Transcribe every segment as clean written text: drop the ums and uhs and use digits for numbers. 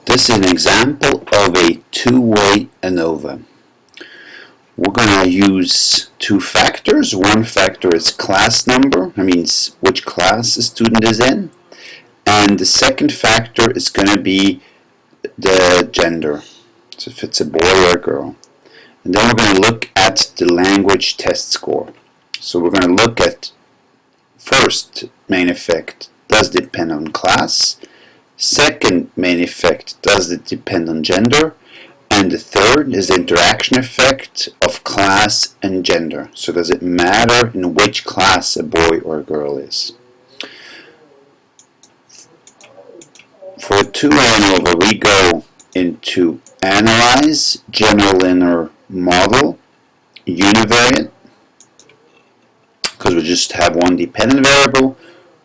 This is an example of a two-way ANOVA. We're going to use two factors. One factor is class number, that means which class the student is in. And the second factor is going to be the gender, so if it's a boy or a girl. And then we're going to look at the language test score. So we're going to look at first main effect, does it depend on class? Second main effect, does it depend on gender? And the third is the interaction effect of class and gender. So does it matter in which class a boy or a girl is? For a two-way ANOVA, we go into Analyze, General Linear Model, Univariate, because we just have one dependent variable.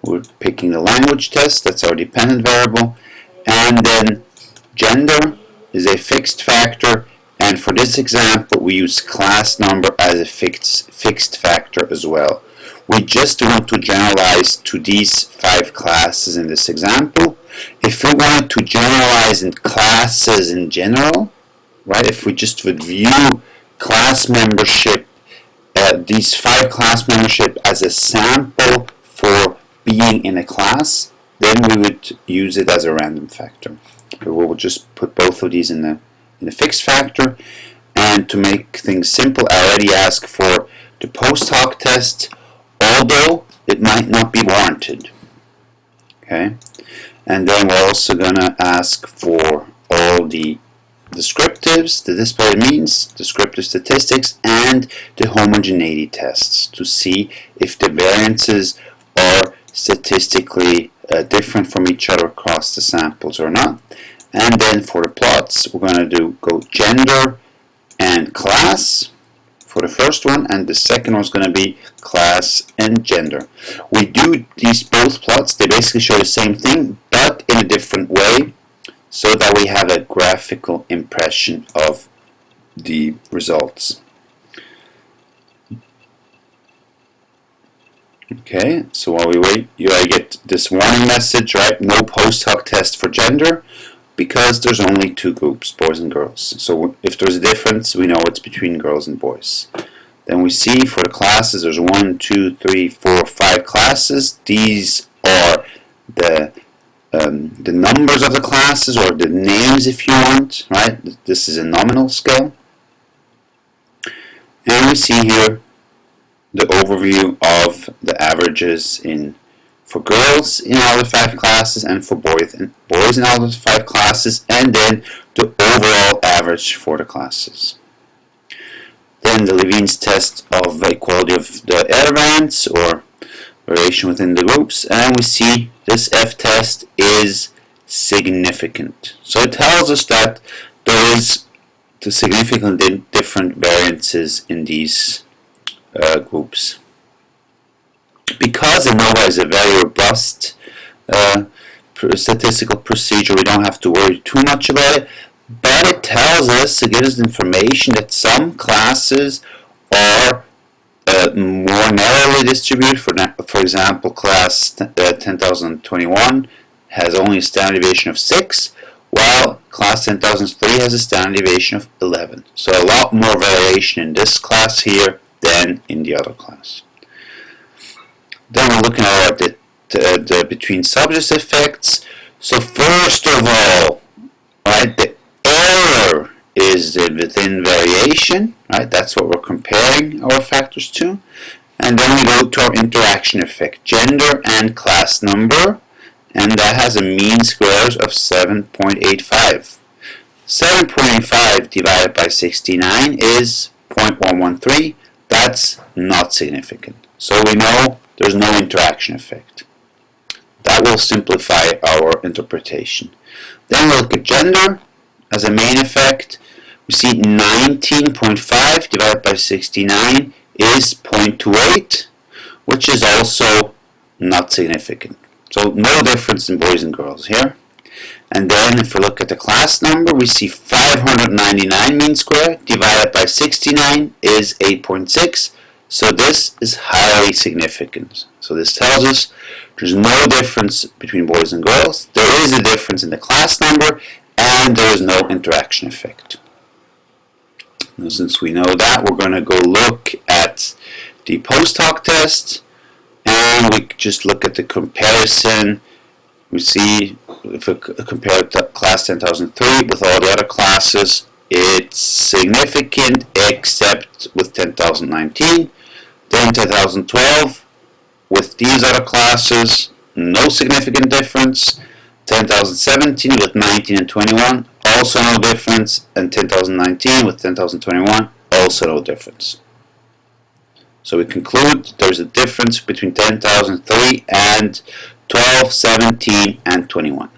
We're picking the language test, that's our dependent variable. And then gender is a fixed factor, and for this example we use class number as a fixed factor as well. We just want to generalize to these 5 classes in this example. If we wanted to generalize in classes in general, right, if we just would view class membership, these 5 class membership as a sample for being in a class, then we would use it as a random factor. We'll just put both of these in a fixed factor. And to make things simple, I already ask for the post hoc test, although it might not be warranted. Okay, and then we're also gonna ask for all the descriptives, the display means, descriptive statistics, and the homogeneity tests to see if the variances are statistically different from each other across the samples or not. And then for the plots, we're going to go gender and class for the first one, and the second one is going to be class and gender. We do these both plots, they basically show the same thing, but in a different way, so that we have a graphical impression of the results. Okay, so while we wait, I get this warning message, right? No post hoc test for gender, because there's only 2 groups, boys and girls. So if there's a difference, we know it's between girls and boys. Then we see for the classes, there's 1, 2, 3, 4, 5 classes. These are the numbers of the classes, or the names if you want, right? This is a nominal scale. And we see here the overview of the averages for girls in all the 5 classes and for boys in all the 5 classes, and then the overall average for the classes. Then the Levene's test of equality of the error variance or variation within the groups, and we see this F test is significant. So it tells us that there is the significantly different variances in these groups. Because ANOVA is a very robust statistical procedure, we don't have to worry too much about it, but it tells us, it gives us information that some classes are more narrowly distributed. For example, class 10,021 has only a standard deviation of 6, while class 10,003 has a standard deviation of 11. So a lot more variation in this class here than in the other class. Then we're looking at the between subjects effects. So first of all, right, the error is the within variation, right? That's what we're comparing our factors to. And then we go to our interaction effect, gender and class number, and that has a mean squares of 7.85. 7.85 divided by 69 is 0.113. That's not significant. So we know there's no interaction effect. That will simplify our interpretation. Then we'll look at gender as a main effect. We see 19.5 divided by 69 is 0.28, which is also not significant. So no difference in boys and girls here. And then if we look at the class number, we see 599 mean square divided by 69 is 8.6. So this is highly significant. So this tells us there's no difference between boys and girls. There is a difference in the class number, and there is no interaction effect. Now, since we know that, we're going to go look at the post hoc test, and we just look at the comparison. We see if we compare class 10,003 with all the other classes, it's significant except with 10,019. Then 10,012 with these other classes, no significant difference. 10,017 with 19 and 21, also no difference. And 10,019 with 10,021, also no difference. So we conclude there's a difference between 10,003 and 12, 17, and 21.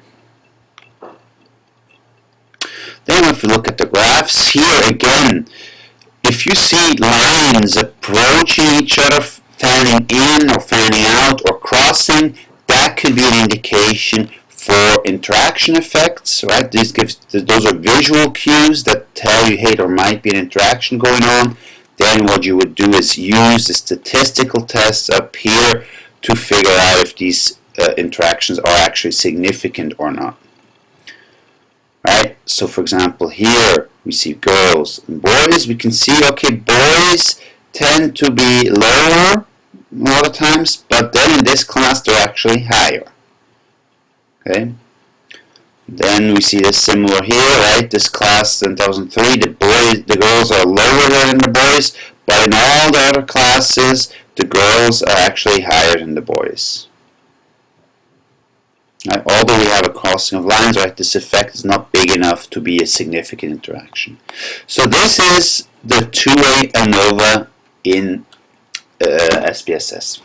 Then if we look at the graphs, here again, if you see lines approaching each other, fanning in or fanning out or crossing, that could be an indication for interaction effects, right? Those are visual cues that tell you, hey, there might be an interaction going on. Then what you would do is use the statistical tests up here to figure out if these interactions are actually significant or not. Right? So for example, here we see girls and boys. We can see, okay, boys tend to be lower a lot of times, but then in this class they're actually higher. Okay. Then we see this similar here, right? This class 10,003, the girls are lower than the boys, but in all the other classes, the girls are actually higher than the boys. Right? Although we have a crossing of lines, right, this effect is not big enough to be a significant interaction. So this is the two-way ANOVA in SPSS.